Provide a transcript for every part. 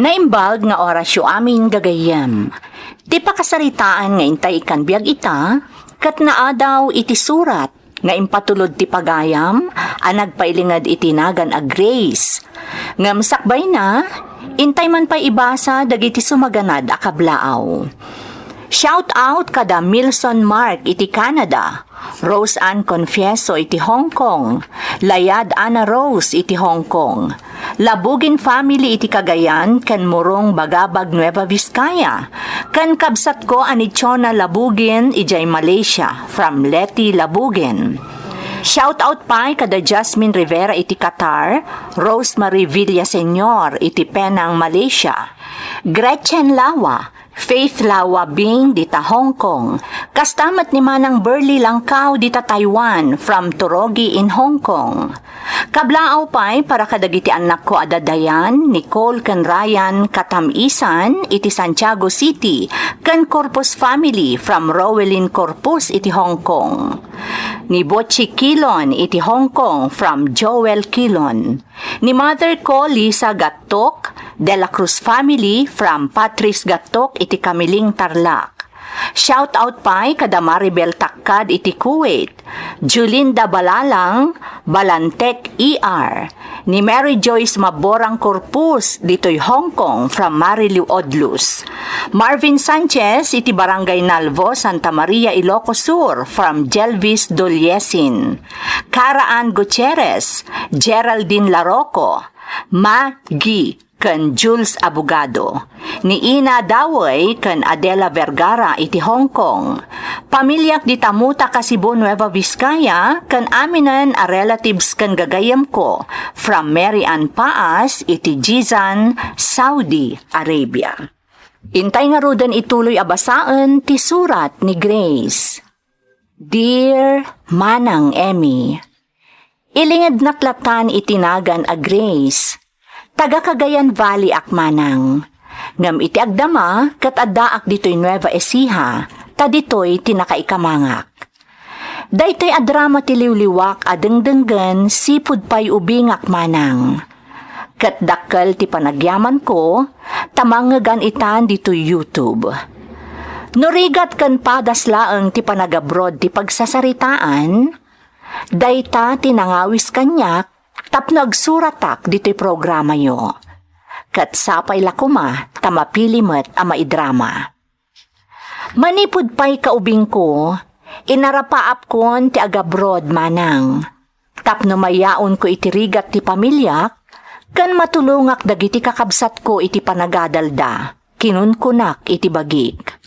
Naimbag nga orasyo amin gagayam. Di pa kasaritaan nga intay ikan biyag ita, kat naa daw iti surat, nga impatulod ti pagayam, nagpailingad itinagan a Grace. Ngam sakbay na, intay man pa ibasa dagiti sumaganad a kablaaw. Shout out kada Milson Mark iti Canada, Rose Ann Confieso iti Hong Kong, Layad Ana Rose iti Hong Kong, Labugin family iti Cagayan, ken Murong Bagabag Nueva Vizcaya, ken kabsat ko ani Chona Labugin ijay Malaysia, from Leti Labugin. Shout out pa kada Jasmine Rivera iti Qatar, Rosemary Villaseñor iti Penang, Malaysia, Gretchen Lawa, Faith Lawa Bing dita Hong Kong, kastamat ni Manang Burley Langkaw dita Taiwan, from Torogi in Hong Kong. Kablaaw pa'y para kadagiti anak ko adadayan, Nicole ken Ryan Katamisan iti Santiago City, ken Corpus family from Rowelin Corpus iti Hong Kong. Ni Bochi Kilon iti Hong Kong from Joel Kilon. Ni mother ko Lisa Gattok de la Cruz family from Patrice Gattok iti Kamiling Tarlac. Shout out pa'y kada Maribel Takkad iti Kuwait, Julinda Balalang, Balantek ER, ni Mary Joyce Maborang Corpus dito'y Hong Kong from Marilu Odlus, Marvin Sanchez iti Barangay Nalvo, Santa Maria, Ilocos Sur from Jelvis Doliesin, Cara Ann Gutierrez, Geraldine Larocco, Maggie ken Jules Abogado, ni Ina Daway ken Adela Vergara iti Hong Kong, pamilyak di Tamuta Kasibo Nueva Vizcaya, ken aminan a relatives ken gagayam ko from Mary Ann Paas iti Jizan, Saudi Arabia. Intay nga rudan ituloy abasaan ti surat ni Grace. Dear Manang Emmy, ilingad naklatan itinagan a Grace, taga Cagayan Valley akmanang. Ngam iti agdama, kat addaak dito'y Nueva Ecija, ta dito'y tinakaikamangak. Daytoy adrama ti liwliwak adengdenggen, sipud pa'y ubingak manang. Kat dakkel ti panagyaman ko, tamangagan itan dito'y YouTube. Nurigat kan padas laeng ti panagabroad ti pagsasaritaan, dayta tinangawis kanyak, tapno agsuratak dito'y programa yo. Kat sapay lakuma, tamapilimet a maidrama. Manipud pa'y kaubing ko, inarapaap kon ti agabroad manang. Tapno mayaon ko itirigat ti pamilyak, kan matulungak dagiti kakabsat ko iti panagadalda, kinunkunak iti bagik.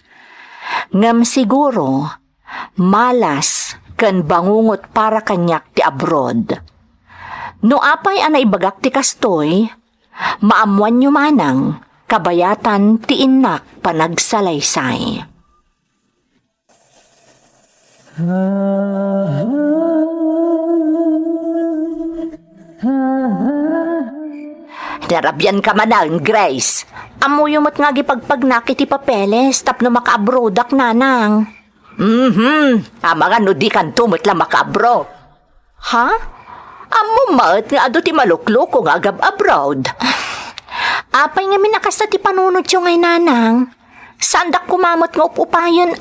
Ngam siguro, malas kan bangungot para kanyak ti abroad. No apay ibagak ti kastoy, maamuan nyo manang, kabayatan ti inak panagsalaysay. Narabyan ka manang, Grace. Amuyumot nga gipagpagnak iti papeles, tapno makaabrodak nanang. Mga no di kan tumot lang makaabro. Ha? Amo maet nga ado ti malukloko nga agab abroad. Apay nga minakasta ti panunod yung ngay nanang. Saan dak kumamot nga upupayan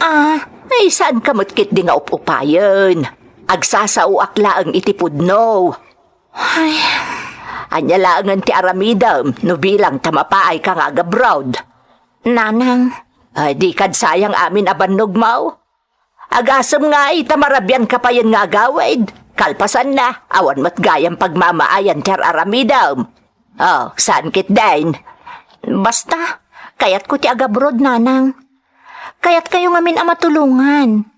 Ay saan kamot kit di nga upupayan. Agsasauak laang itipudno. Ay, anya laangan ti aramidam no bilang tamapaay ka nga abroad. Nanang. Ay di kad sayang amin abannog mau. Agasam nga tamarabyan ka pa yan nga agawid. Kalpasan na, awan mat gayang pagmamaayan tar aramidam. Oh, saan kit dain? Basta, kayat ko ti agabroad nanang. Kayat kayo ngamin matulungan.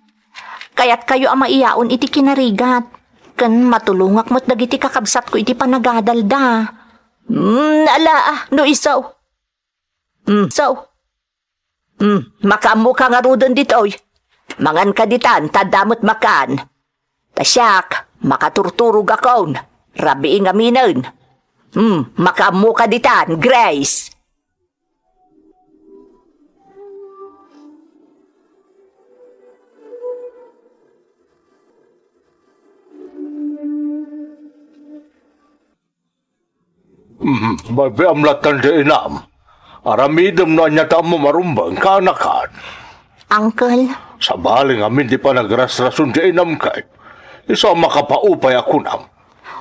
Kayat kayo maiyaon iti kinarigat. Kan matulungak mo't dagiti kakabsat ko iti panagadalda. No isaw. Makamu ka nga rudon ditoy. Mangan ka ditan, tadamot makan. Tasyak, makaturturog akon. Rabi nga minon. Makamu ka ditan, Grace. Mabiamlatan di inam. Aramidam na niya mo marumbang kanakan. Uncle, Sa baling amin di pa nagrasrason di inam kay. Isa makapaupay ako nam.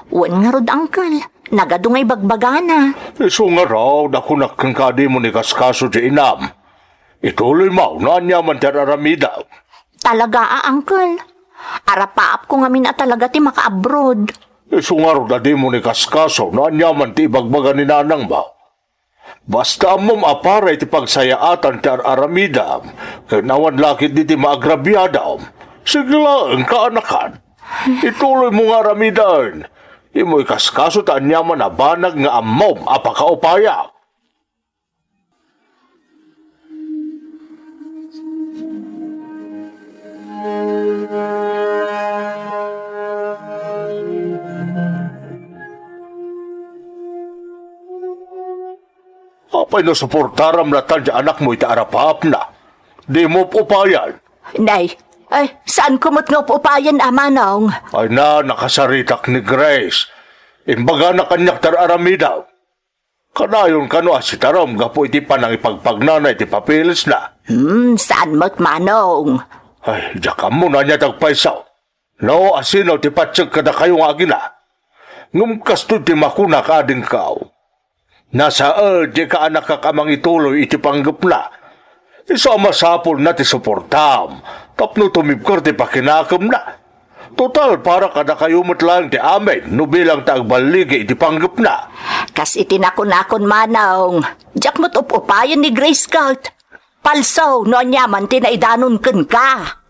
wan nga rod, Uncle. Nagadungay bagbagana. Iso nga raw na kunakangkadi mo ni kaskaso di inam. Ituloy mo na niya man aramida. Talaga, Uncle. Arapaap ko ngamin at talaga ti maka-abroad. Iso nga raw na di mo ni kaskaso na niya man ti ibagbaga ni nanang ba. Basta mong aparay ti pagsayaatan ti aramida, kay nawan lakit di ti maagrabyada. Sigla ang kaanakan. Ituloy mo nga aramidan. Imo'y kaskaso taan niya man abanag nga amom apakaupaya. Apay no suportaram na tan anak mo iti arapap na. Di mo upayan. Nay, ay, saan kumot nga upayan, Amanong? Ay na, nakasaritak ni Grace. Imbaga na kanyak aramida. Kanayon kano si taram gapo iti panang ipagpagnana iti papilis na. Saan mo't, Manong? Ay, jakam mo na niya tagpaisaw. No, asinaw ti patsag kada kayong agina. Ngum kasto ti makuna ka ading kao. Nasa di ka anak kakamang ituloy iti panggap na. Isa masapol na ti suportam. Tapno tumibkar ti pakinakam na. Total para kada kayo lang ti amin. No bilang tagbaligi iti panggap na. Kas itinakon-akon, Manong. Diyak mo't upayan ni Grace Scout. Palso, no anyaman tinaidanon ken ka.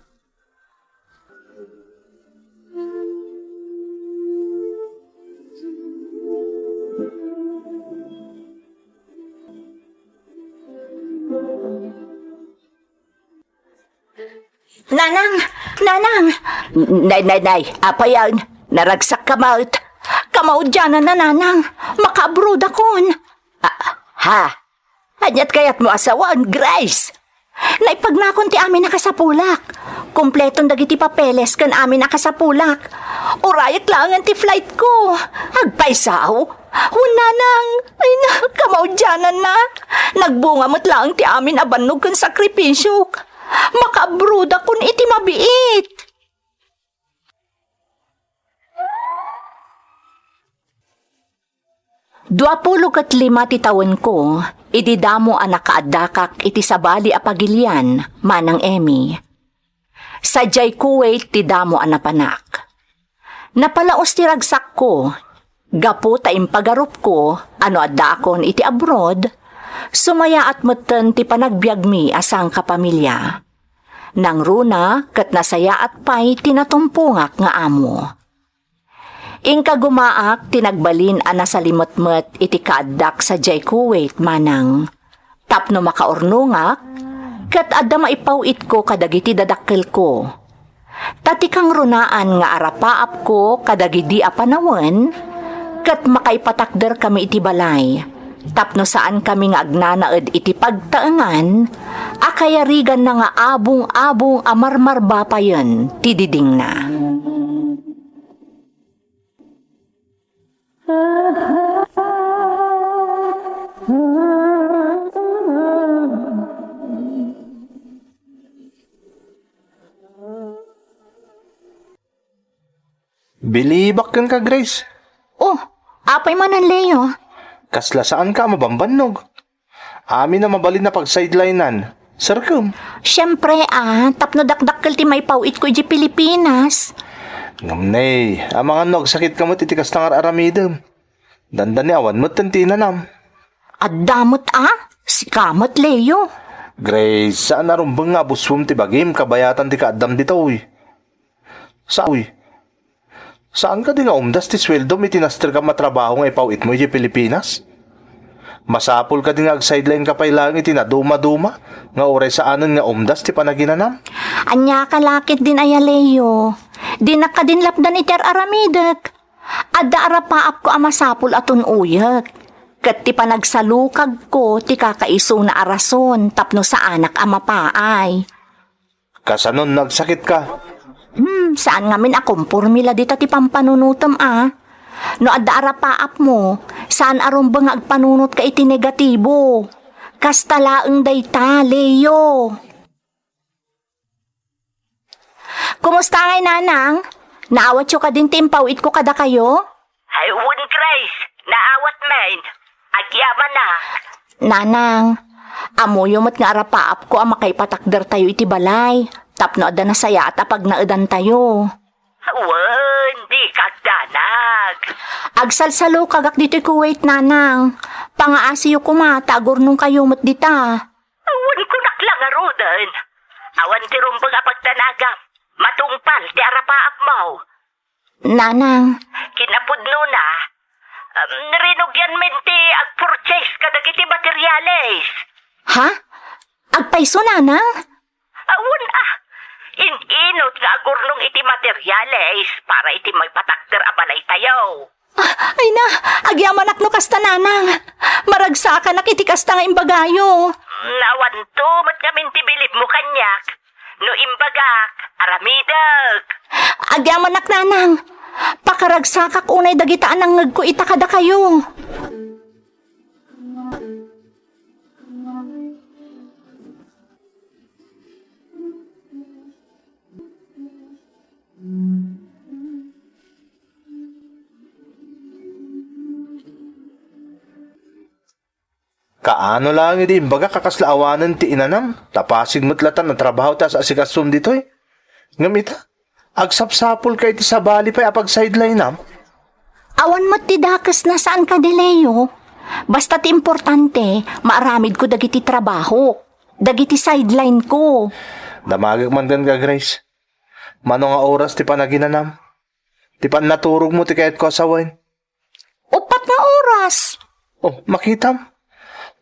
Nanang! Nay, apa yan? Naragsak kamaut. Kamaut dyan na nanang. Makaabroad akon. Anyat kayat mo asawan, Grace. Naipagnakon ti amin nakasapulak. Kompletong dagiti papeles kan amin nakasapulak. Urayat lang ang ti flight ko. Agpaisaw. Nanang. Ay na, kamaut dyan na. Nagbunga mo't lang ti amin abanog kan sakripisyo. Makaabroad akon iti mabiit. Duapulukat 5 ti taon ko, ididamo ang nakaadakak iti sabali apagilyan, manang Emmy. Sadyay Kuwait ti damo ang napanak. Napalaos ti ragsak ko, gapu ta impagarup ko, ano adda akon iti abroad, sumaya at meten ti panagbiag mi asang kapamilya. Nang runa kat nasaya at pay tinatumpungak nga amo. Ingka gumaak tinagbalin ana sa limot-mot iti kaaddak sa Jay Kuwait manang. Tapno makaornungak kat adda maipawit ko kadagiti dadakkel ko. Tatikang runaan nga arapaap ko kadagidi apanawen kat makaipatakder kami iti balay. Tapno saan kami nga agnanaed iti pagtaengan, akayarigan na nga abong-abong amarmarba pa yun, tididing na. Bilibak ka, Grace. Oh, apay man ang Leo. Kasla saan ka mabambanog? Amin na mabalin na pag-sidelinean. Sarkum. Siyempre tapno dakdakkel ti may pawit ko iti Pilipinas. Ngamnay, ang mga nog sakit ka mo titikas tangar aramidem. Dandan ni awan mo tantinanam. Addamot si kamot Leo. Grace, saan narumbang nga buswom ti bagim kabayatan ti kaadam dito uy? Saan ka di nga umdas ti sweldo may tinaster ka matrabaho nga ipawit mo iti Pilipinas? Masapol ka di nga ag-sideline ka pa ilang iti na duma-duma nga oray saanan nga umdas ti panaginanam? Anya kalakit din aya Leo. Di nakadinlapdan iter aramidak. Adda arapaap ko amasapol aton uyak. Kat ti panagsalukag ko ti kakaiso na arason tapno sa anak amapaay. Kasanon nagsakit ka? Saan ngamin akong formula dita ti pampanunutom No adda arapaap mo, saan arumbang agpanunot ka iti negatibo. Kastalaang dayta, Leo. Kumusta ngay, nanang? Naawat yo ka din timpawit ko kada kayo? Ay, Grace, naawat main. Agyaman na. Nanang, amuyo mo't nga arapaap ko ang makaipatakder tayo iti balay. Tapno ada na saya at apag naadan tayo. Di kagdanag. Agsalsalo kagak dito Kuwait, nanang. Pangaasiyo ko matagor nung kayo mo't dita. Ko naklangaro din. Awan ti rumbang apagtanagam. Matungpal, ti arapaap mo. Nanang, Kinapudno na. Rinugyan min ti ag-purchase kadagiti materyales. ha? Agpaiso, nanang? Inot nga agurnong iti materyales para iti magpatakder abalay tayo. Ay na, agyaman akno kasta, nanang. Maragsakan ak iti kasta nga imbagayo. Nawan to, mat ngamin ti bilib mo kanyak. No imbagak, aramidag. Agyaman ak, nanang. Pakaragsakak unay dagitaan ang ngag ko itakada kayo. Kaano lang iti imbaga kakaslaawanan ti inanam. Tapasig mutlatan ang trabaho ta sa asikasum ditoy. Ngamita, agsapsapol ka iti sabali pa'y apag sideline nam. Awan mo't ti dakas na saan ka, Deleo. Basta ti importante, maaramid ko dagiti trabaho. Dagiti sideline ko. Damagag man gan ka, Grace. Mano nga oras ti panaginanam. Ti pan naturog mo ti kahit ko asawain. Upat nga oras. Oh, makitam.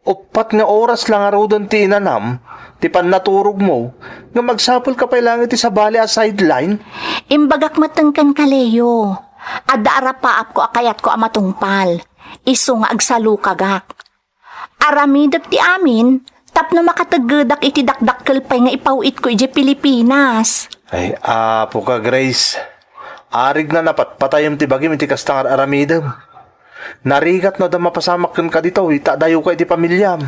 Upat nga oras lang araw doon ti inanam. Ti pan naturog mo. Nga magsapol ka pa lang iti sabali a sideline. Imbagak matengkan ka, Leo. Adda arapaap ko akayat ko amatungpal. Iso nga agsalukagak. Aramidap ti amin, tapno makatagadak iti dakdakkel pay nga ipawit ko iti Pilipinas. Ay, apo ka, Grace. Arig na napatpatayam ti bagim iti kastangar aramidam. Narigat no da mapasamak ka dito, itadayo ka iti pamilyam.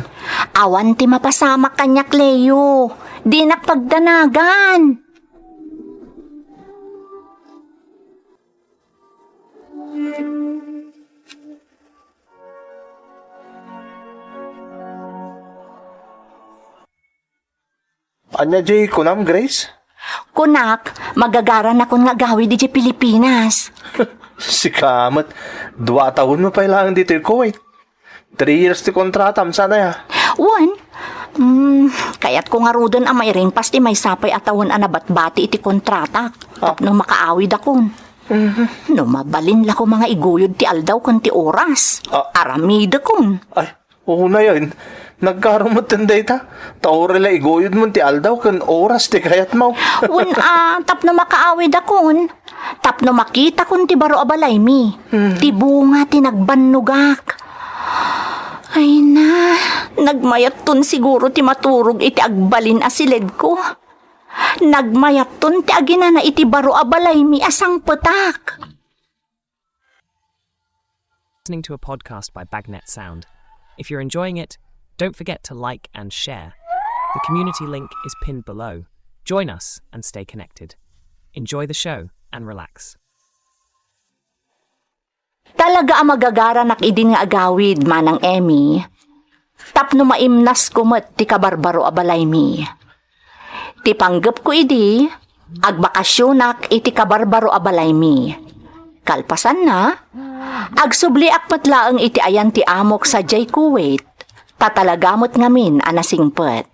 Awan ti mapasamak kanyak, Leo. Di nakpagdanagan. Anya jay kunam, Grace? Kunak, magagaran akong nga gawid di Pilipinas. Si Kamat, 2 taon mo pa ilang dito yung Kuwait. 3 years ti kontratam, sana ya. Wan, kaya't ko nga rudon ang may ring pasti may sapay atawan anabat-bati iti kontrata. Tapno makaawid akon. No mabalin la ko mga iguyod ti aldaw kun ti oras. Aramida kun. Ay, oo na yun. Nagkarumot tinday ta. Taurela igoyod mo ti aldaw kan oras ti kayat mo. Wan tapno makaawid akon. Tapno makita kun ti baro abalay mi. Ti bunga ti nagbannugak. Ay na, nagmayat ton siguro ti maturog iti agbalin asilid ko. Nagmayat ton ti agina na iti baro abalay mi asang petak. Listening to a podcast by Bagnet Sound. If you're enjoying it, don't forget to like and share. The community link is pinned below. Join us and stay connected. Enjoy the show and relax. Talaga ang magagara nak idin nga agawid manang Emmy. Tapno maimnas kumet ti kabarbaro abalay mi. Ti panggap ko idi, agbakasyonak iti kabarbaro abalay mi. Kalpasan na, agsubli akpatlaang iti ayan ti amok sa Jay Kuwait, tatalagamot ngamin anasingpet.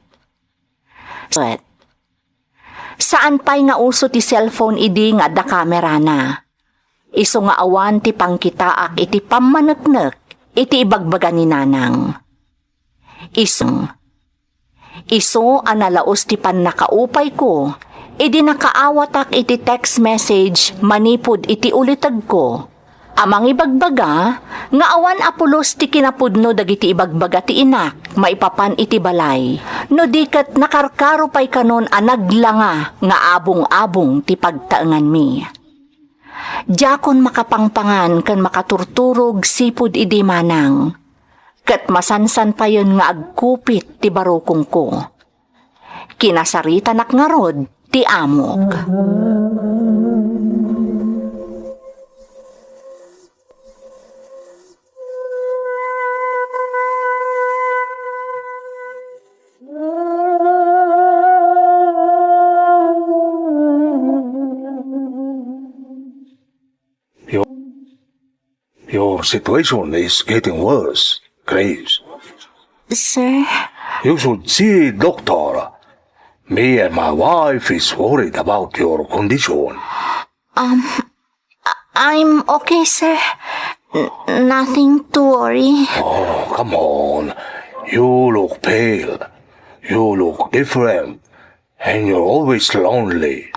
Saan pa'y nga uso ti cellphone idi nga da kamera na. Iso nga awan ti pangkitaak iti pamaneknek iti ibagbaga ni nanang. Iso analaos ti pannakaupay ko, idi nakaawatak iti text message manipod iti ulitag ko. Amang ibagbaga, nga awan apulos ti kinapudno dagiti ibagbaga ti inak, maipapan iti balay. No dikat nakarkaro pa'y kanon anaglanga nga abong-abong ti pagtaengan mi. Diyakon makapangpangan kan makaturturog sipud idi manang. Kat masansan pa yun nga agkupit ti barukong ko. Kinasarita nak nga rod ti amok. Your situation is getting worse, Grace. Sir, You should see doctor. Me and my wife is worried about your condition. I'm okay, sir. Nothing to worry. Oh, come on. You look pale. You look different. And you're always lonely.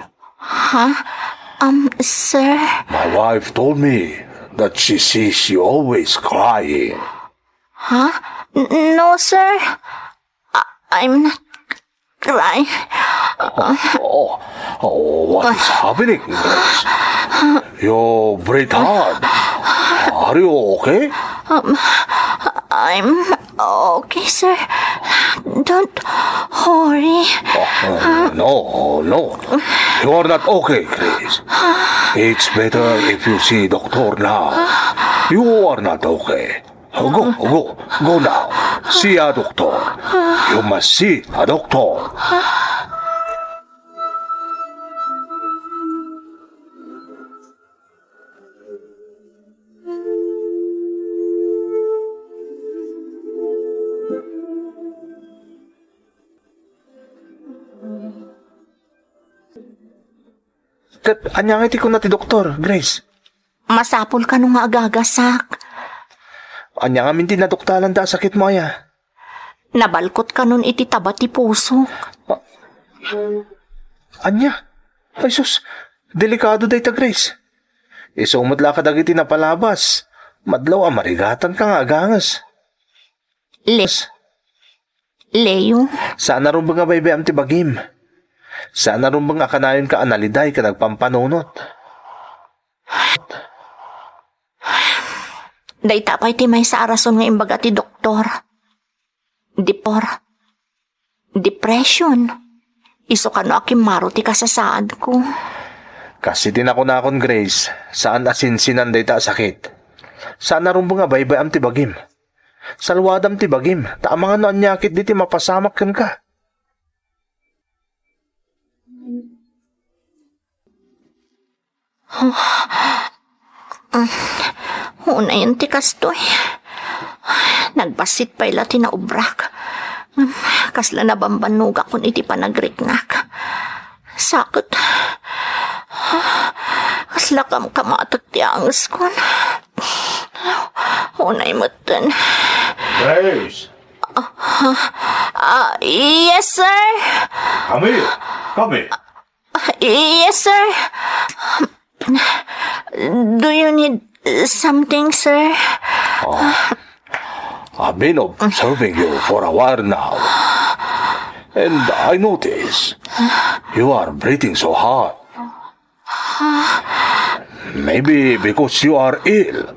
Sir, My wife told me that she sees you always crying. no, sir. I'm not crying. What is happening, Grace? You breathe hard. Are you okay? I'm okay, sir. Don't worry. No. You are not okay, Grace. It's better if you see doctor now. You are not okay. Go now. See a doctor. You must see a doctor. Kat anyang iti ko na ti doktor, Grace. Masapol ka nung nga agagasak. Anyang amin din na doktalan da sakit mo aya. Nabalkot ka nun iti tabat ti pusok. Anya? Ay sus, delikado day ta, Grace. Isumot la ka dagiti na palabas. Madlaw amarigatan ka nga agangas. Leo, Sana rin ba nga baybayam ti bagim? Sana rin ba nga kanayon ka analiday ka nagpampanunot? day tapay ti may sa arason nga imbaga ti doktor. Depression. Iso ka no akimaro ti kasasaad ko. Kasi din ako na akong Grace, saan asinsinan day ta sakit. Sana rin ba nga baybayam ti bagim? Salwadam ti bagim, taamang ano anyakit di ti mapasamak kan ka. Una yun ti kastoy. Nagbasit pa ila tinaubrak. Kasla na bambanuga kun iti panagriknak. Sakot. Kasla kam kamatot ti angas kun. Unay mutan. Grace, Yes, sir. come here. Come here. Yes, sir. Do you need something, sir? I've been observing you for a while now. And I notice you are breathing so hard. Maybe because you are ill.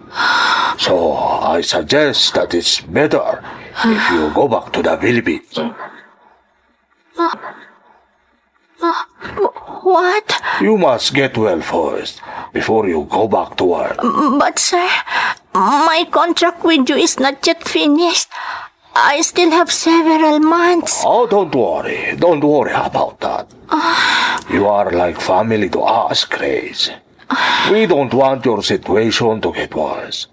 So I suggest that it's better if you go back to the Philippines. What? You must get well first before you go back to work. But, sir, my contract with you is not yet finished. I still have several months. Oh, don't worry. Don't worry about that. You are like family to us, Grace. We don't want your situation to get worse.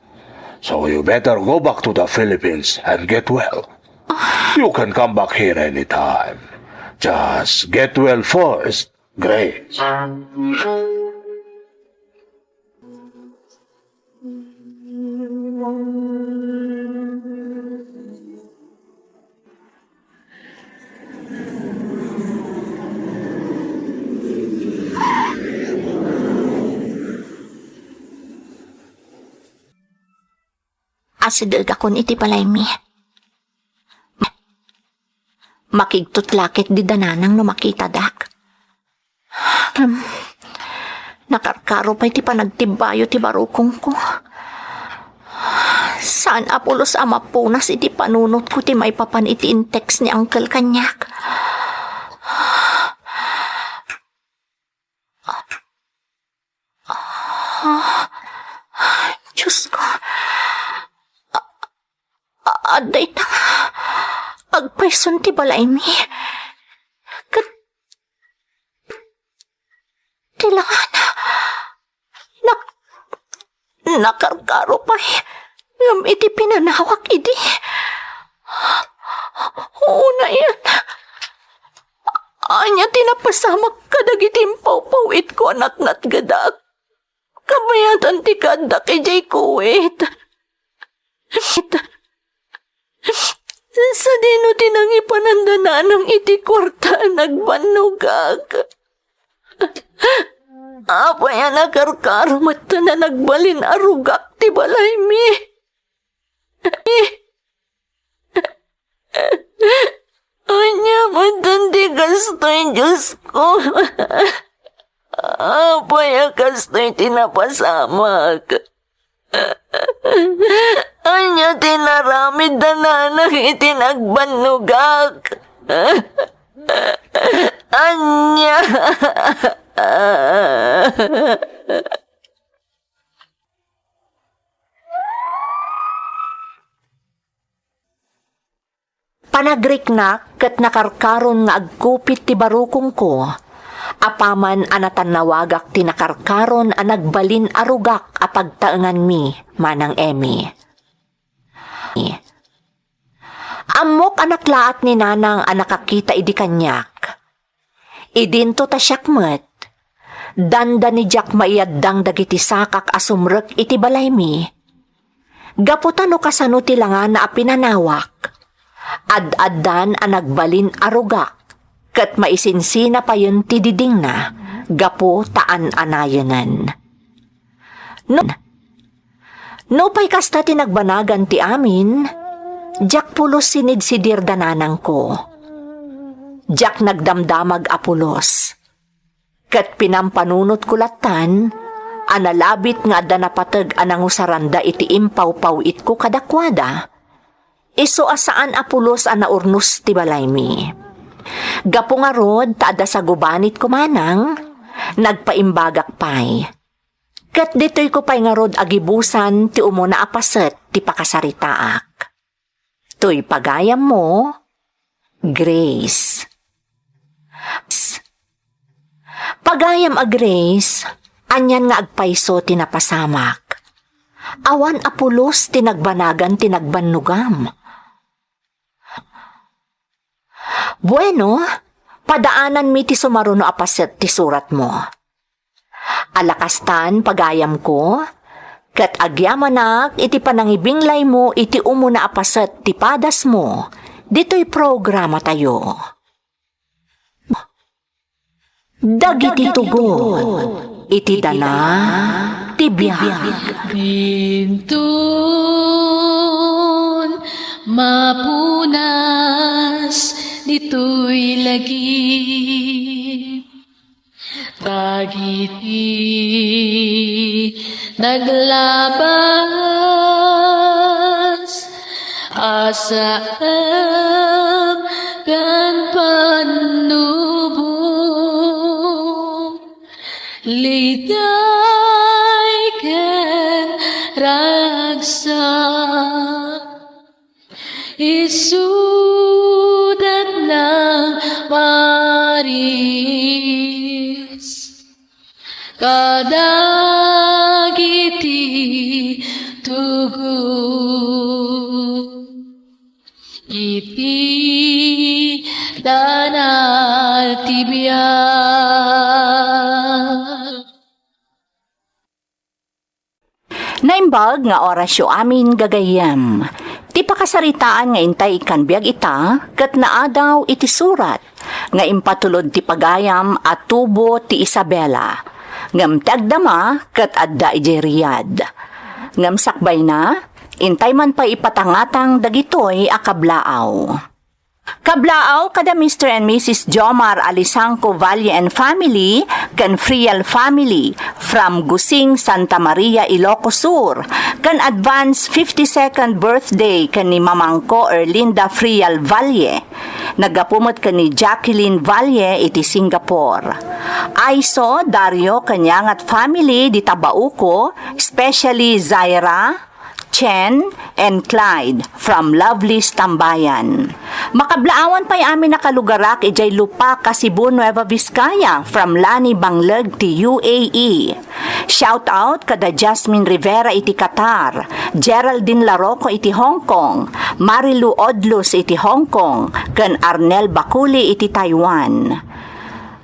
So you better go back to the Philippines and get well. You can come back here anytime. Just get well first, Grace. Asideg akon iti palaymi. Makigtutlakit di dananang no makita dak. Nakarkaro pa iti panagtibayo ti barukong ko. Saan Apolos ama punas iti panunot ko ti maipapan iti in-text ni Uncle Kanyak. Diyos ko. Aday ta. Agpayson ti balay mi. Kat... Tilangan. Nakarkaro pa ngam iti pinanawak iti. Oo na yan. Anya tinapasamak kadagitimpaw pawit ko anat gadak. Kabayatan ti kada kay jay kuwit. Sa dino tinang ipanandana ng iti kwarta nagbanugag. Apa yan nakarkaro mata na nagbalin arugak ti balay mi. Anya matandi kastoy Diyos ko. Apa yan kastoy tinapasamak. Anya tinaramid na nanang itinagbanugak. Anya. Panagriknak ket nakarkaron nga agkupit ti barukong ko. Apaman anatan nawagak ti nakarkaron a nagbalin arugak a pagtaengan mi manang Emi. Amok anak laat ni nanang a nakakita idi kanyak. Idinto ta syakmet. Danda ni Jack maiyaddang dagiti sakak asumrek iti balay mi. Gaputan no kasano ti langan na apinanawak. Ad-addan a nagbalin arugak. Kat maisinsina pa yun ti diding na. Gapo taan anayanan. No pa'y kasta ti nagbanagan ti amin. Jack pulos sinid si dirdananang ko. Jack nagdamdamag Apolos. Kat pinampanunot kulatan, analabit nga da napatag anang usaranda iti impaw-paw it ko kadakwada. Iso asaan Apolos a naurnos ti balay mi. Gapo nga rod taada sa gubanit ko manang, nagpaimbagak pay. Kat dito'y ko pa'y nga rod agibusan ti umuna apaset ti pakasaritaak. To'y pagayam mo, Grace. Pagayam a Grace, anyan nga agpayso tinapasamak. Awan Apolos tinagbanagan tinagbanugam. Bueno, padaanan mi ti sumaruno apaset ti surat mo. Alakastan pagayam ko, kat agyamanak iti panangibinglay mo iti umuna apaset ti padas mo, dito'y programa tayo. Dagiti tugon, iti dana, ti biyag. Bintun, mapunas, dito'y lagi. Dagiti, naglabas, asam, kan panubong. Liday ken ragsak isudat ng Maris kadagiti tugon iti danal tibiyag. Naimbag nga orasyo amin gagayam. Ti pakasaritaan nga intay ikan biag ita, kat naadaw iti surat, nga impatulod ti pagayam at tubo ti Isabela. Ngam tagdama kat adda iti Riyadh. Ngam sakbay na, intay man pa ipatangatang dagitoy akablaaw. Kablaaw kada Mr. and Mrs. Jomar Alisangco Valle and family, kan Frial family, from Gusing, Santa Maria, Ilocos Sur, kan advance 52nd birthday kan ni Mamangko Erlinda Frial Valle. Nagapumot kan ni Jacqueline Valle iti Singapore. Aiso, Dario, kanyangat family di Tabauco, especially Zaira, Chen, and Clyde from lovely Tambayan. Makablaawan pa'y amin nakalugarak ijay lupa ka Cebu, Nueva Vizcaya from Lani Banglag ti UAE. Shout out kada Jasmine Rivera iti Qatar, Geraldine Larocco iti Hong Kong, Marilu Odlus iti Hong Kong, kan Arnel Bakuli iti Taiwan.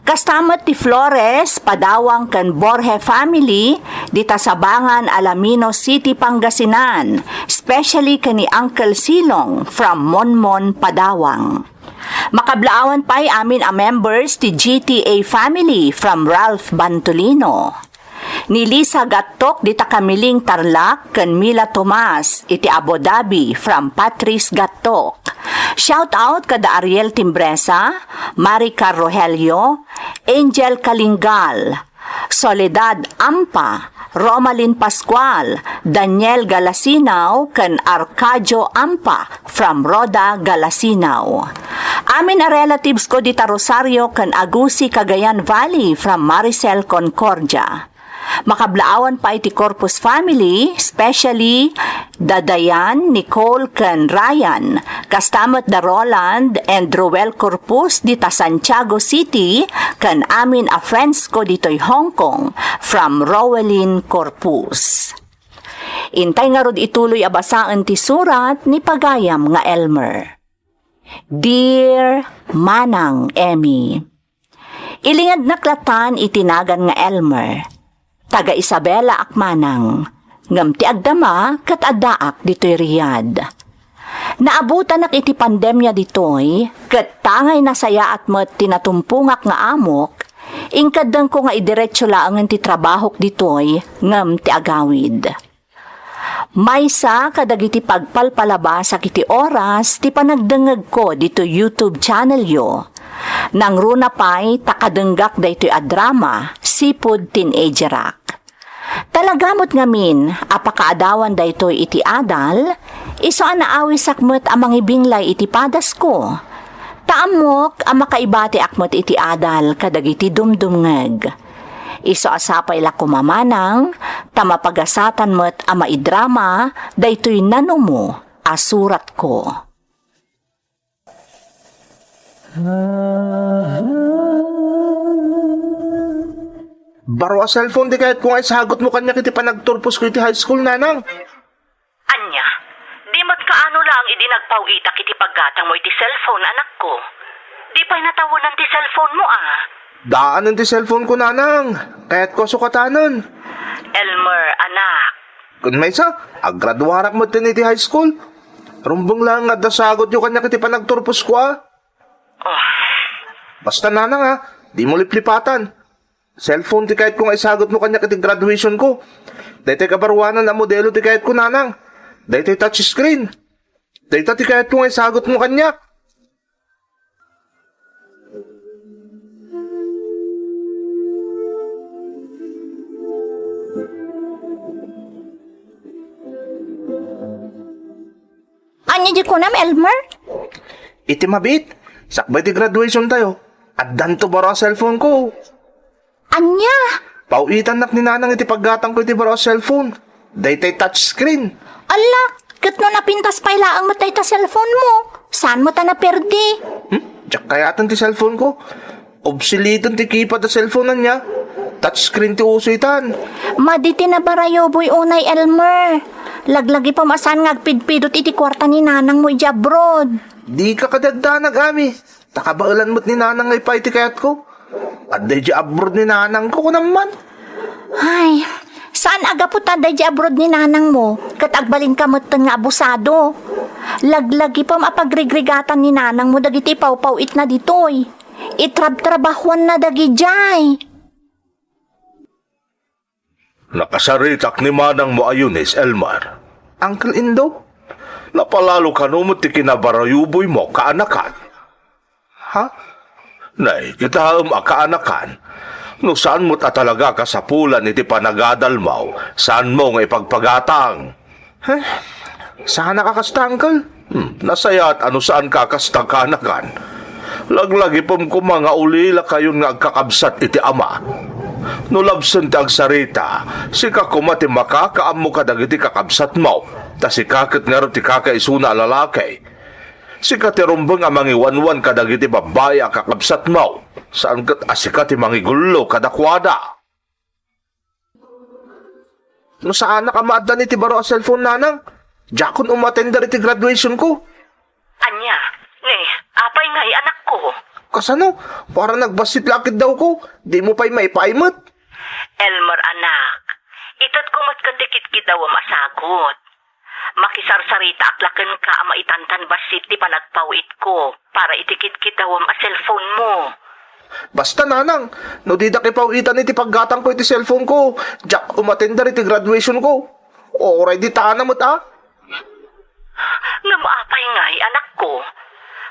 Kastamat ti Flores, Padawang kan Borje family, di Tasabangan, Alamino City, Pangasinan, especially kan ni Uncle Silong from Monmon, Padawang. Makablaawan pa'y amin a members ti GTA family from Ralph Bantolino. Ni Lisa Gattok di Takamiling Tarlac kan Mila Tomas iti Abu Dhabi from Patrice Gattok. Shout out kada Ariel Timbresa, Maricar Rogelio, Angel Kalingal, Soledad Ampa, Romalyn Pascual, Daniel Galasinaw, kan Arcadio Ampa from Roda Galasinaw. Amin a relatives ko di Rosario kan Agusi, Cagayan Valley from Maricel Concordia. Makablaawan pa iti Corpus family, especially Dadayan, Nicole, kan Ryan, kastamat da Roland and Roel Corpus dita Santiago City, kan amin a friends ko dito'y Hong Kong from Rowelyn Corpus. Intay nga rod ituloy abasaan ti surat ni Pagayam nga Elmer. Dear Manang Emmy, ilingad naklatan itinagan nga Elmer, taga Isabela akmanang, ngam ti agdama kat addaak dito'y Riyadh. Naabutan nak iti pandemya dito'y, kat tangay nasaya at met tinatumpungak nga amok, ingkadang ko nga idiretso laangan ti trabahok dito'y, ngam ti agawid. Maysa kadagiti pagpalpalabas iti oras ti panagdengeg ko dito YouTube channel yo. Nang runa pa'y takadenggak da ito'y adrama, Sipod Teenagerak. Talagamot ngamin, apakaadawan da ito'y iti adal, iso anaawi sakmet amang ibinglay iti padas ko. Taamok ang makaibati akmet iti adal kadagiti dumdumngeg. Iso asapay la kumamanang, tamapagasatan met ama idrama, da ito'y nanumo, asurat ko. Baro a cellphone di kahit kung ay sagot mo kanya kiti panagturpos ko iti high school, nanang. Anya, di mat kaano lang idinagpawita kiti paggatang mo iti cellphone, anak ko. Di pa'y natawanan ti cellphone mo, ah. Daanan ti cellphone ko, nanang. Kaya't ko sukatanan. Elmer, anak. Kun may sa, aggraduarak mo tin iti high school. Rumbong lang nga dasagot yung kanya kiti panagturpos ko, ah. Oh, Basta, nanang, ha, di mo liplipatan. Cellphone ti kahit kung ay sagot mo kanya kiti graduation ko. Dahil kabarwanan na modelo ti kahit ko, nanang. Dahil touchscreen. Dahil ti kahit kung ay sagot mo kanya. Anya di ko nam, Elmer? Iti mabit. Sakbay ti graduation tayo. At danto baro ang cellphone ko. Anya? Pauitan nak ni nanang iti paggatang ko iti baro ang cellphone. Daytay touchscreen. Ala, kat no napintas pa ilaang matay ta cellphone mo. Saan mo ta naperdi? Diyak kayatan ti cellphone ko. Obsoleton ti keypad na cellphone na niya. Touchscreen ti uso itan. Maditi na barayo boy unay, Elmer. Laglagi pa masan ngagpidpidot iti kwarta ni nanang mo iti abroad. Di ka kadagdanag, ami. Takabaulan mo't ni nanang ay pa iti kayat ko. At di abroad ni nanang ko naman. Ay, saan aga po taday di abroad ni nanang mo? Kat agbalin ka mo't nga abusado. Laglagi pa mapagrigrigatan ni nanang mo dagiti pawpawit na ditoy. Itrab-trabahuan na dagi jay. Nakasaritak ni manang mo ayunis, Elmar. Uncle Indo? Napalalo ka numot ti kinabarayuboy mo kaanakan. Ha? Nay, kita akaanakan. No saan mo ta talaga kasapulan iti panagadalmaw, saan mo nga ipagpagatang? Sana ka kasta, Uncle. Nasayat ano saan kakastang kaanakan. Laglagi pom ko mga ulila kayon nga agkakabsat iti ama. No labsan ti agsarita, si kakumati makakaam mo kadag iti kakabsat mo, ta si kakit nga ro ti kakaisuna lalakay. Si katirumbang ang mangiwanwan kadag iti babaya kakabsat mo, saan kat asika ti mangigulo kadakwada. No saan ka maadan iti baro a cellphone, nanang? Jakon umatender iti graduation ko. Anya, apay nga'y anak ko. Kasano? Parang nagbasit lakit daw ko. Di mo pa'y maipaimot. Elmer anak, itat ko matkatikit kita wa masagot. Makisarsarita aklaken ka ama itantan basit di panagpawit ko para itikit kita wa cellphone mo. Basta, nanang. No di da kipawitan iti paggatang ko iti cellphone ko. Jak umatender iti graduation ko. Oray di taan namot, Nga maapay nga'y anak ko.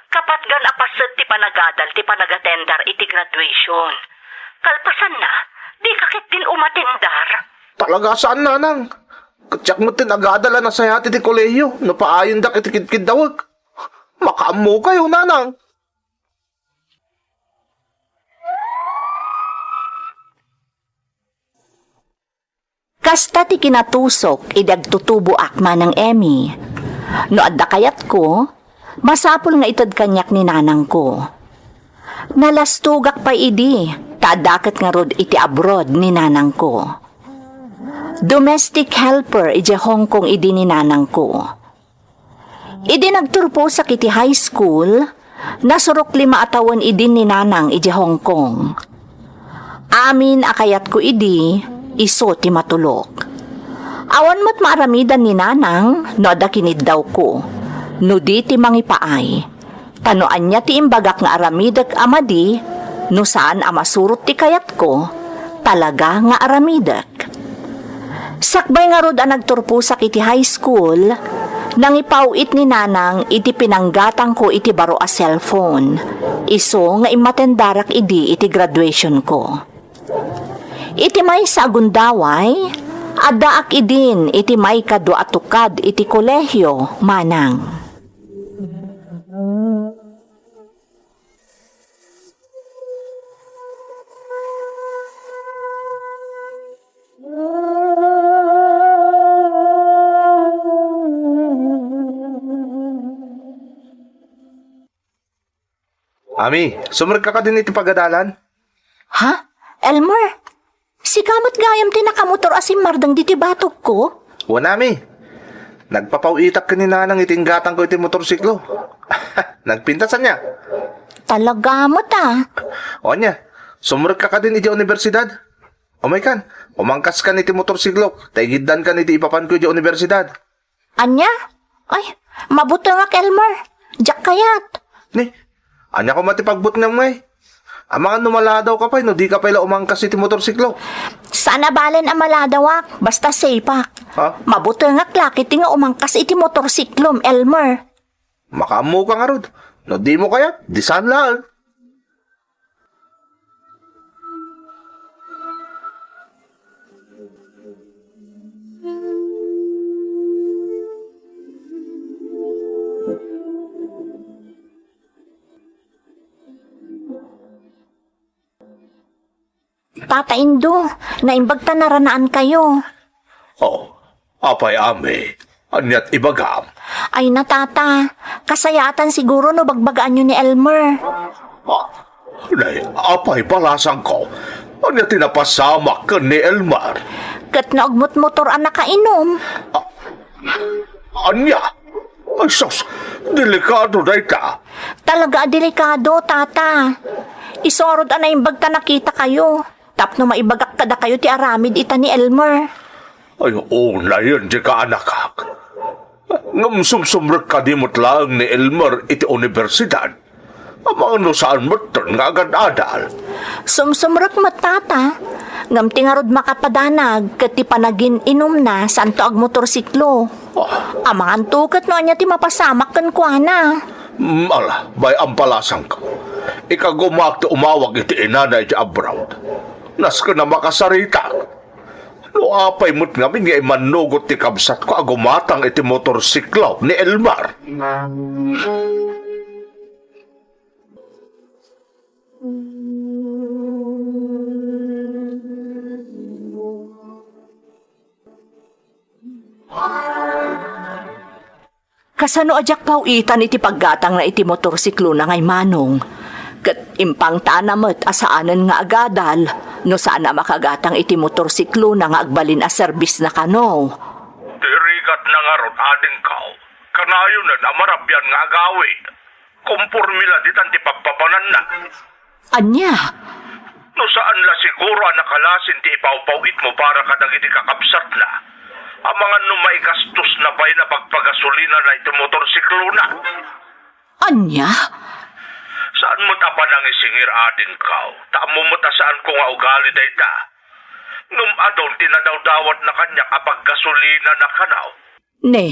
Kapat gan apaset ti panagadal ti panagatendar iti graduation. Kalpasan na, di kakit din umatendar. Talaga saan, nanang? Katsak mo tinagadala na sa hati ti kolehiyo. No paayon da kitikid dawag. Makaamo kayo, nanang. Kasta ti kinatusok idagtutubo akma ng Emmy. No adda kayat ko, masapul nga itad kanyak ni nanang ko. Nalastugak pa idi, tadakat nga rod iti abroad ni nanang ko. Domestic helper iti Hong Kong idi ni nanang ko. Idi nagturpo sa kiti high school, nasurok 5 atawan idi ni nanang iti Hong Kong. Amin akayat ko idi, iso ti matulok. Awan mo't maaramidan ni nanang, no ada kinid daw ko. No di ti mangipaay. Tanoan niya ti imbagak nga aramidag amadi, no saan amasurot ti kayat ko, talaga nga aramidag. Sakbay nga rod ang nagturpo sa kiti high school, nang ipawit ni nanang iti pinanggatang ko iti baro a cellphone. Iso nga imatendarak idi iti graduation ko. Iti may sa agundaway, adaak idin iti may kado atukad iti kolehyo manang. Ami, sumrag ka din iti pagadalan? Ha? Elmer? Si kamot gayam ti nakamotor asim mardang diti batok ko? Wala, mi. Nagpapawitak ka ni nanang itinggatang ko iti motorsiklo. Nagpintasan niya. Talaga mo ta. O niya, sumrag ka din iti universidad. Umay kan, umangkas ka niti motorsiklo. Taigiddan ka niti ipapan ko iti universidad. Anya? Ay, mabuto nga Elmer. Jak kayat. Ni, anya ko matipagbut nga may. Ang mga numaladaw ka pa, no di ka pala umangkas iti motorsiklo. Sana balen ang maladawak, basta sepak. Ha? Mabuto nga klakit nga umangkas iti motorsiklom, Elmer. Makaamu ka nga rod. No di mo kaya, di saan lang. Tata Indo, naimbag ta naranaan kayo. Oh, apay ame, anyat ibagam. Ay na tata, kasayatan siguro no bagbagaan nyo ni Elmer. Nay, apay balasang ko, anyat tinapasamak ka ni Elmar. Kat na ogmot motor ang nakainom. Anya, ay sus, delikado na ita. Talaga delikado, tata. Isorod ang naimbag ta nakita kayo. Tapno maibagak kada kayo ti aramid ita ni Elmer. Ay, na yun, di ka anakak. Ngam sumsumrek ka di mo't lang ni Elmer iti universidad. Amang no saan mo't nga agad-adal. Sumsumrek matata. Ngam tingarod makapadanag kat ti panagin inom na santo ag motorsiklo. Amangan tukat no anya ti mapasamak kan kuana. Ala, bay ampalasang ka. Ikagumak ti umawag iti inanay ti abroad. Nas ka na makasarita. No apay mo't ngamin nga imanugot ti kabsat ko agumatang iti motorsiklo ni Elmar. Kasano ajak pauitan iti paggatang na iti motorsiklo na ngay manong. Kat impang tanamet asaanan nga agadal, no saan na makagatang iti motorsiklo na nga agbalin a serbis na kano. Tirikat na nga ron ading kao. Kanayo na namarabyan nga agawid. Kumpurmila ditan ti pagpapanan na. Anya, No saan la siguro ang nakalasin ti ipawpawit mo para kadagiti kakabsat na. Ang mga numaigastos na bay na pagpagasolina na iti motorsiklo na. anya? Saan mo ta pa nang isingir adin kao? Taamo mo ta saan ko nga ugali day ta? Num adon tinadawdawat na kanya kapag gasolina na kanaw. Ne,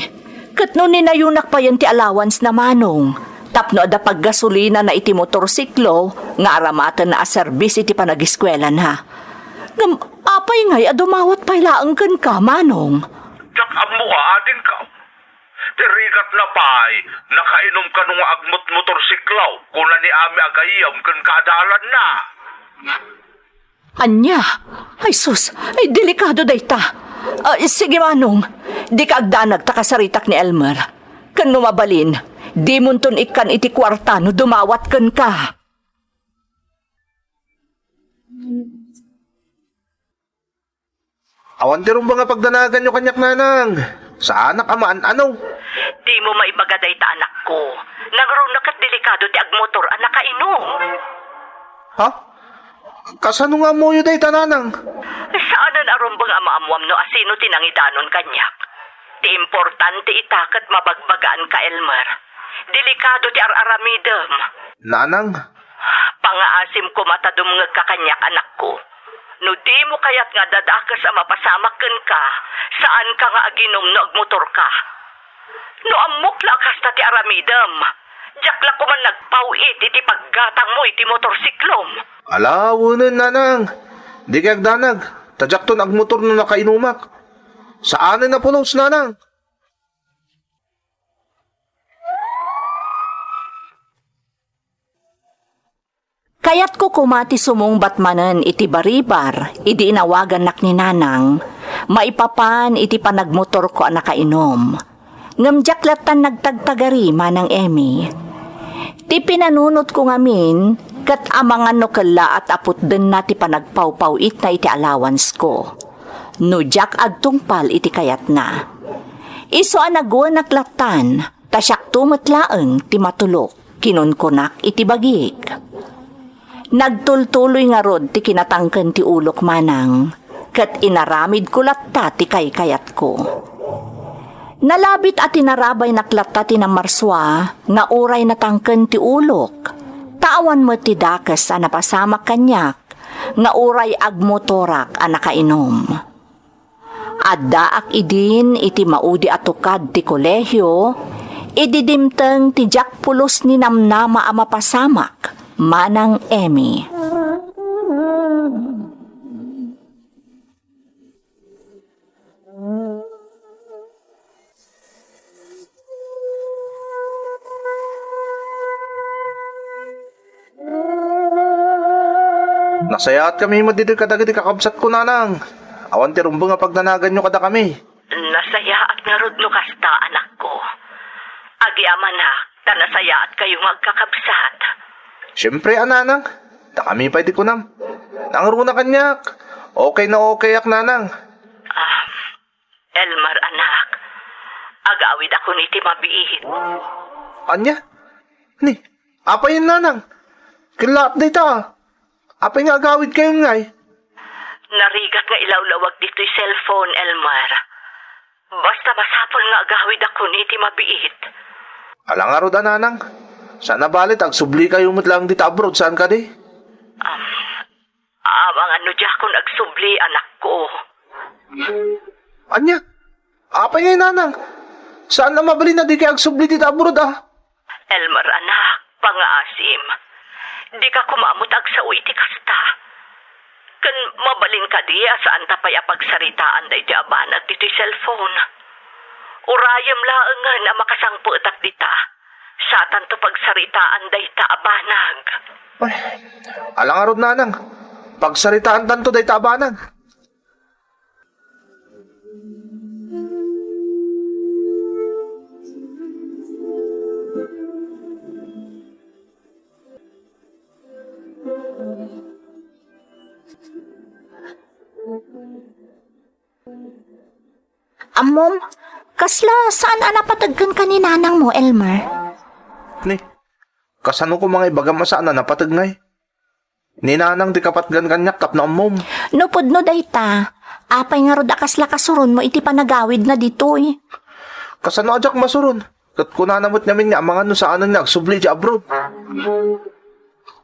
kat no ninayunak pa yan ti allowance na manong. Tapno ada paggasolina na iti motorsiklo, nga aramatan na a serbis iti panagiskwela na. Ngam, apay ngay adumawat pailaang kan ka, manong. Tsak amo ka adin kao. Tirikat na pay, nakainom ka nung agmot motorsiklaw kung na ni ami agayam kan kaadalan na. Anya? Ay sus, ay delikado day ta. Sige manong, di ka agdanag takasaritak ni Elmer. Kan numabalin, di munton ikan iti kwarta no dumawat kan ka. Awan ti rin ba nga pagdanagan nyo kanyak nanang? Sa anak amaan ano? Di mo maibagaday ta anak ko. Nagroon nakat delikado ti agmotor anak kainom. Ha? Kasano nga mo yun day tananang? Saanan aron bang amaamuam no asino tinangidanon kanyak? Ti importante itakat mabagbagaan ka Elmer. Delikado ti araramidem. Nanang? Pangaasim ko matadumngag ka kanyak anak ko. No di mo kayat nga dadakas a mapasamaken ka, saan ka nga aginom no agmotor ka? No amok lakas ta ti aramidem. Jakla ko man nagpawit iti paggatang mo iti motorsiklom. Alawunan nanang. Di kaya agdanag. Tadyak ton agmotor na nakainumak. Saan na pulos nanang? Kayat ko kumati sumong batmanen iti baribar, idi inawagan nak ni nanang, maipapan iti panagmotor ko nakainom. Ngamjaklatan nagtagtagari manang Emmy. Ti pinanunot ko ngamin, kat amangan no kala at apot din na ti panagpawpawit na iti allowance ko. No jak agtungpal iti kayat na. Iso anaguan naklatan, tasyak tumatlaeng ti matulok, kinunkunak iti bagik. Nagtultuloy nga rod ti kinatangken ti ulok manang, kat inaramid ko latta ti kaykayat ko. Nalabit at tinarabay naklatta ti na marswa, nga uray natangken ti ulok. Tawan mo ti dakes a napasamak kanyak, nga uray agmotorak a nakainom. Addaak idin iti maudi atukad ti kolehyo, ididimteng ti jak pulos ni namnama a mapasamak, manang Emmy. Nasayaat kami madidig kadagiti kakabsat ko nanang. Awan ti rumbo nga pagdanagan nyo kada kami. Nasaya at narod no kasta anak ko. Agi amanak, ta nasaya at kayo magkakabsat. Siyempre ananang. Da kami pa di ko nam. Nangaruna kanyak. Okay na okay ak nanang. Elmar anak, agawid ako ni ti mabiit. Anya? Ni, apa yun nanang? Kila update ah. Apa nga agawid kayo ngay? Narigat nga ilawlawag dito'y cellphone, Elmar. Basta masapol nga agawid ako ni ti mabiit. Alang nga roda nanang. Sana balit agsubli kayo mo't lang dito abroad. Saan ka di? Ang ano dya kung agsubli anak ko. Anya? Apa nga nanang? Saan na mabali na di kayo agsubli dito abroad ah? Elmar anak, pangaasim. Di ka kumamutag sa iti kasta. Kan mabalin ka di, saan tapay apagsaritaan da iti abanag dito cellphone. Urayam laengan na makasangputak dita. Satan to pagsaritaan da ita abanag. Ay, alang arod nanang. Pagsaritaan tanto day tabanag. Amom, kasla saan napatagkan ka ni nanang mo, Elmer? Ni, kasano ko mga ibagam masaan na napatag ngay? Ninanang di kapatgan kanyak kap na umom. Nupod no dayta. Apay nga rod kasla kasuron mo iti panagawid na dito eh. Kasano ajak masurun? Kat kunanamot namin nga mga no saan nga agsubli di abroad.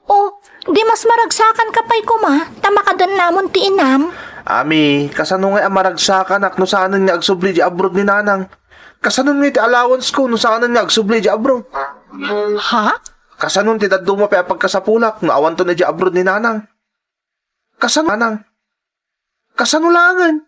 Oh, di mas maragsakan ka pa'y kuma, tamakadan namon ti inam. Ami, kasano nga amaragsakan ak no saan nga agsubli di abroad ni nanang. Kasano nga iti allowance ko no saan nga agsubli di abroad. Ha? Kasano ti daduma pa pagkasapulak no awan to na di abroad ni nanang. Kasano nanang? Kasano langan?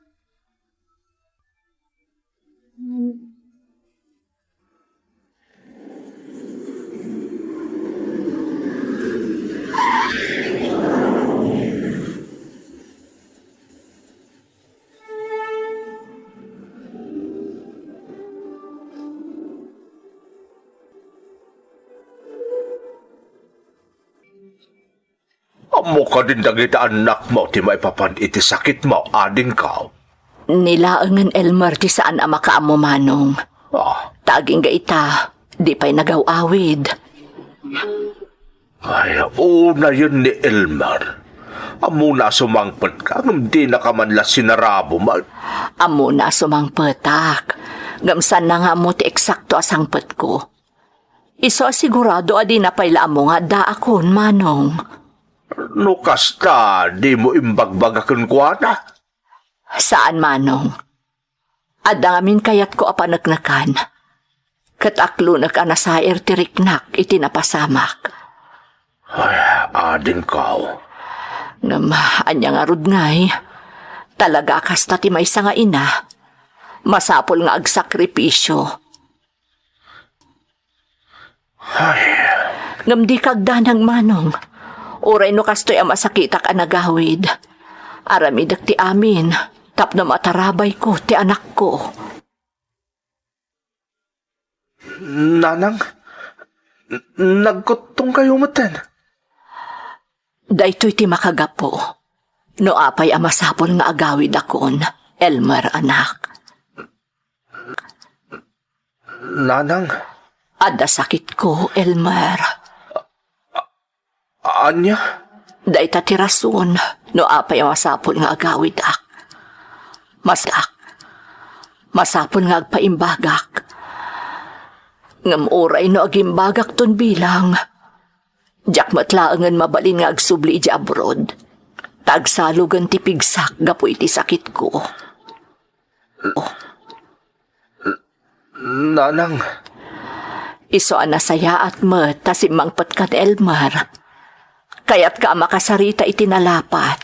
Amo ka din dagita anak mo, ti maipapan iti sakit mo, ading ka. Nilaangan Elmer ti saan ama ka amo manong. Ah, Taging ga ita, di pa'y nagaw-awid. ay, una yun ni Elmer. Amo na sumangpot ka, ngam di na ka man la sinarabo, Amo na sumangpetak. Gamsan na nga mo ti eksakto asangpet ko. Iso sigurado adi na pa'y laamo nga da akon manong. No kasta, di mo imbagbagakan kwa na. Saan manong? Adamin kayat ko apanagnakan. Kataklo naganasair tiriknak iti napasamak. Ay, ading ka. Ngam, anyang arud ngay. Talaga kasta ti may nga ina. Masapol nga agsakripisyo. Ay, Ngam di kagdanang manong. Uray no kastoy ang masakitak anagawid. Aramidak ti amin. Tapno matarabay ko ti anak ko. Nanang, nagkutong kayo maten. Daytoy ti makagapo. No apay ang masapol nga agawid akon. Elmer anak. Nanang, Ada sakit ko, Elmer. anya? Dayta ti rason. No apay ang masapol nga agawid ak. Masapol nga agpaimbagak. Ngam oray no agimbagak ton bilang. Diyak matlaangan mabalin nga agsubli di abroad. Tagsalugan ti pigsak gapo iti sakit ko. Nanang, Iso anasaya at tasimangpat ka ni Elmer. Kaya't ka makasarita itinalapat.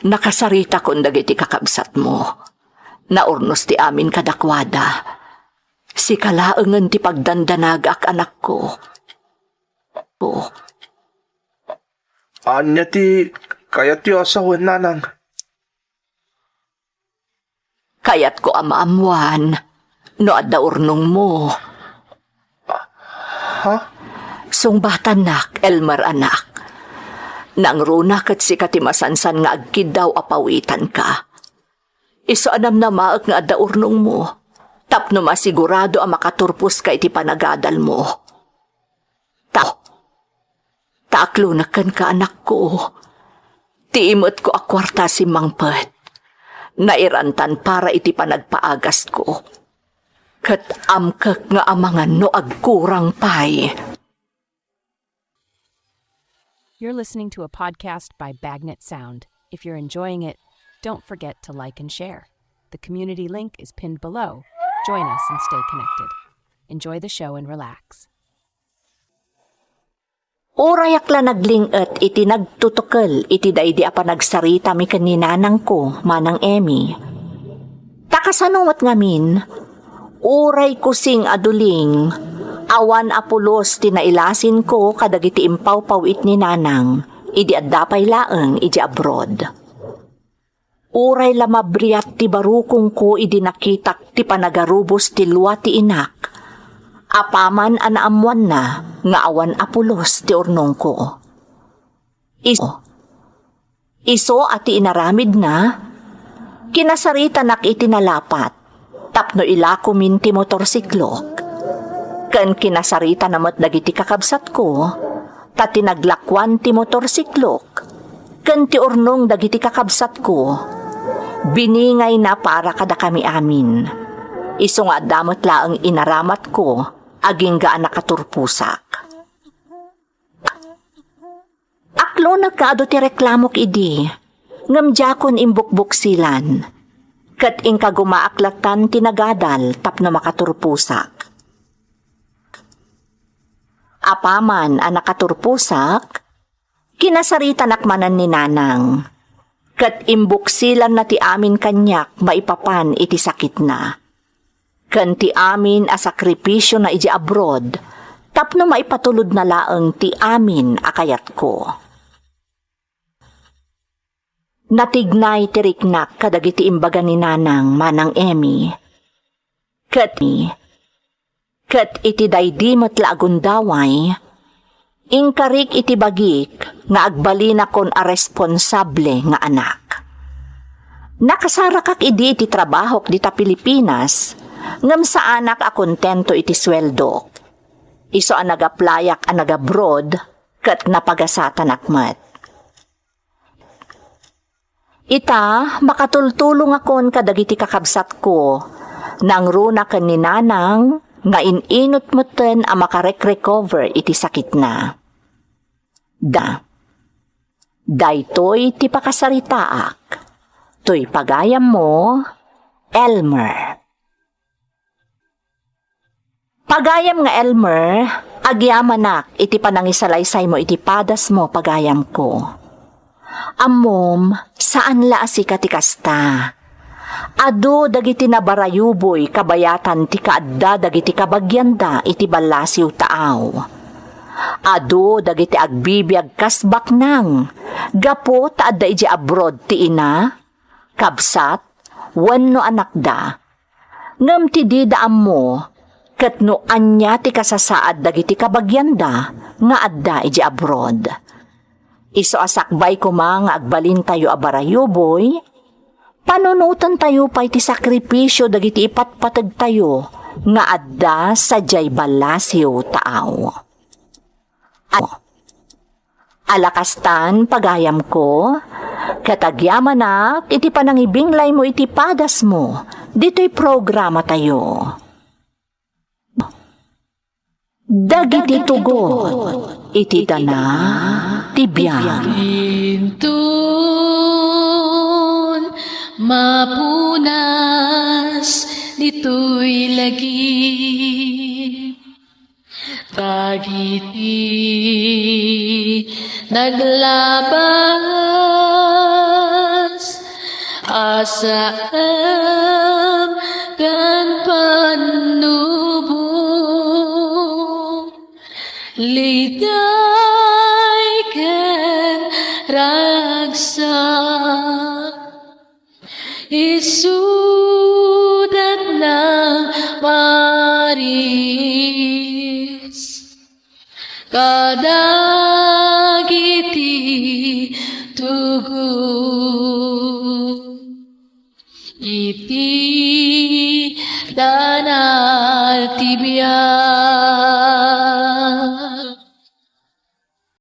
Nakasarita kung dagiti kakabsat mo. Naurnos ti amin kadakwada. Si kalaangan ti pagdandanag ak anak ko. anya ti kayat ti asawan nanang. Kaya't ko amaamuan. No adda urnong mo. Ha? Sungbatan nak, Elmer anak. Nang runak at si katimasansan nga agkid daw apawitan ka. Iso anam na maak nga adda urnong mo. Tapno masigurado ang makaturpos ka iti panagadal mo. Taaklunakan ka anak ko. Tiimot ko akwarta si mangpet. Nairantan para iti panagpaagas ko. Kat amkak nga amangan no agkurang pay. You're listening to a podcast by Bagnet Sound. If you're enjoying it, don't forget to like and share. The community link is pinned below. Join us and stay connected. Enjoy the show and relax. Urayak la naglingat iti nagtutukel iti daydi apa nagsarita mi kaninanang ko, manang Emmy. Takasanungot ngamin, uray kusing aduling, awan apulos tinailasin ko kadagiti impaw-paw it ni nanang, idi addapay laeng idi abroad. Uray lamabriat ti barukong ko idi nakitak ti panagarubos ti luwa ti inak. Apaman anaamuan na nga awan apulos ti urnong ko. Iso ati inaramid na, kinasarita nak itinalapat, tapno ilako min ti motorsiklok. Ken kinasarita namat dagiti kakabsat ko, tati naglakwan ti motorsiklok. Ken ti urnong dagiti kakabsat ko, biningay na para kada kami amin. Iso nga damot laang inaramat ko, aging gaan nakaturpusak. Aklo nagkaado ti reklamok idi, ngamjakon imbukbuk silan, kat ingka gumaaklatan tinagadal tapno makaturpusak. Apaman ang nakaturpusak, kinasarita nakmanan ni nanang, kat imbuksilan na ti amin kanyak maipapan iti sakit na. Kan ti amin a sakripisyo na iji abroad, tapno maipatulod na laeng ti amin akayat ko. Natignay ti riknak kadagiti imbaga ni nanang manang Emmy. Kat iti daydi metla agundaway, ingkarik iti bagik nga agbalina kon a responsable nga anak. Nakasarakak idi iti trabahok dita Pilipinas, ngam sa anak a kontento iti sweldo. Iso ang nagaplayak ang nagabroad, kat napagasatan akmat. Ita, makatultulong akon kadagiti kakabsat ko, nang runa kan ni nanang, nga ininot mo ten ang makarek-recover iti sakit na. Daytoy ti pakasaritaak, to'y pagayam mo, Elmer. Pagayam nga Elmer, agyamanak iti panangisalaysay mo iti padas mo pagayam ko. Amom, saan laasi ka ti kasta? Ado dagiti nabarayuboy kabayatan ti kaadda dagiti kabagyanda iti balasiw taaw. Ado dagiti agbibiyag kasbak nang, gapo taadda iti abroad ti ina, kabsat, wenno anak da. Ngam ti didaam mo, ket no anya ti kasasaad dagiti kabagyanda nga adda iti abroad. Iso asakbay ko nga agbalin tayo abarayuboy, panunutan tayo pa iti sakripisyo dagiti ipatpatag tayo nga adda sadyay balasiw taaw. Alakastan pagayam ko, katagyamanak iti panangibinglay mo iti padas mo, dito'y programa tayo. Dagiti tugot, iti dana, tibiyang. Intun mapunas dito'y lagi. Tagiti naglabas asam kan panubong liday ken ragsak isudat ng maris kadagiti tugon iti danal tibiyang.